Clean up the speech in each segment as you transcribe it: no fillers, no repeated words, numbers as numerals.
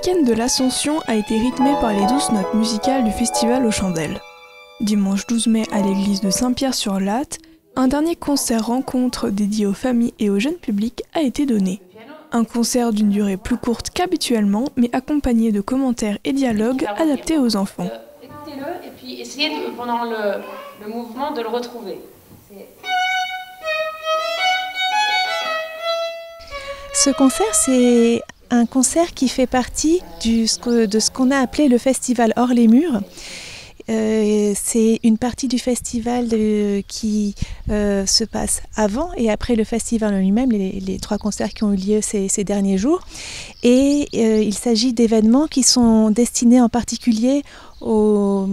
week-end de l'Ascension a été rythmé par les douces notes musicales du festival aux chandelles. Dimanche 12 mai à l'église de Saint-Pierre-sur-Latte, un dernier concert rencontre dédié aux familles et au jeune public a été donné. Un concert d'une durée plus courte qu'habituellement, mais accompagné de commentaires et dialogues adaptés aux enfants. Écoutez-le et puis essayez pendant le mouvement de le retrouver. Ce concert, c'est un concert qui fait partie de ce qu'on a appelé le festival Hors les murs. C'est une partie du festival qui se passe avant et après le festival en lui-même, les 3 concerts qui ont eu lieu ces derniers jours. Et il s'agit d'événements qui sont destinés en particulier aux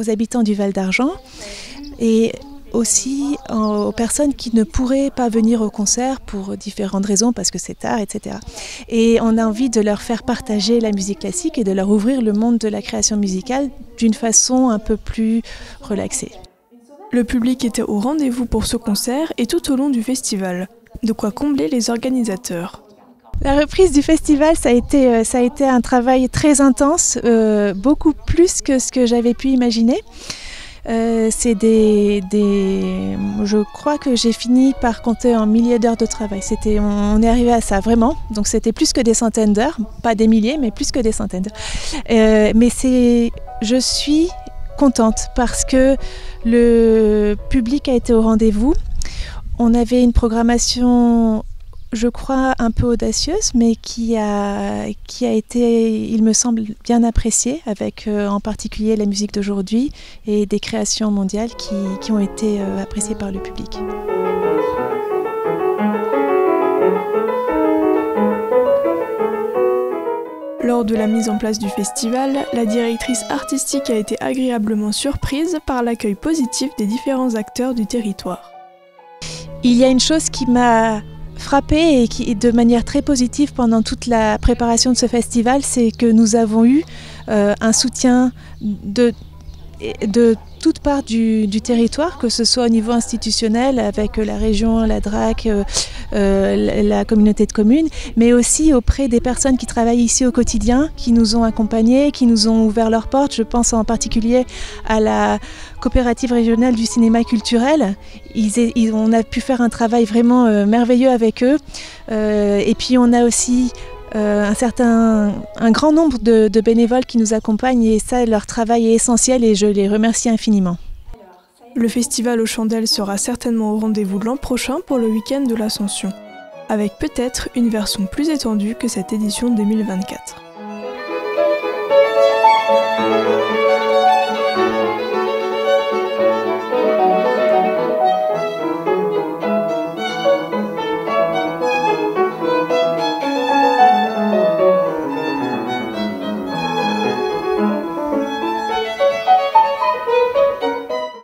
habitants du Val d'Argent et aussi aux personnes qui ne pourraient pas venir au concert pour différentes raisons, parce que c'est tard, etc. Et on a envie de leur faire partager la musique classique et de leur ouvrir le monde de la création musicale d'une façon un peu plus relaxée. Le public était au rendez-vous pour ce concert et tout au long du festival. De quoi combler les organisateurs. La reprise du festival, ça a été un travail très intense, beaucoup plus que ce que j'avais pu imaginer. Je crois que j'ai fini par compter en milliers d'heures de travail. On est arrivé à ça vraiment, donc c'était plus que des centaines d'heures, pas des milliers, mais plus que des centaines d'heures. Je suis contente parce que le public a été au rendez-vous. On avait une programmation, je crois, un peu audacieuse, mais qui a été, il me semble, bien appréciée, avec en particulier la musique d'aujourd'hui et des créations mondiales qui ont été appréciées par le public. Lors de la mise en place du festival, la directrice artistique a été agréablement surprise par l'accueil positif des différents acteurs du territoire. Il y a une chose qui m'a frappée et qui, de manière très positive pendant toute la préparation de ce festival, c'est que nous avons eu un soutien de toutes parts du territoire, que ce soit au niveau institutionnel avec la région, la DRAC, la communauté de communes, mais aussi auprès des personnes qui travaillent ici au quotidien, qui nous ont accompagnés, qui nous ont ouvert leurs portes. Je pense en particulier à la coopérative régionale du cinéma culturel. On a pu faire un travail vraiment merveilleux avec eux. Et puis on a aussi un grand nombre de bénévoles qui nous accompagnent, et ça, leur travail est essentiel et je les remercie infiniment. Le festival aux chandelles sera certainement au rendez-vous l'an prochain pour le week-end de l'Ascension, avec peut-être une version plus étendue que cette édition 2024.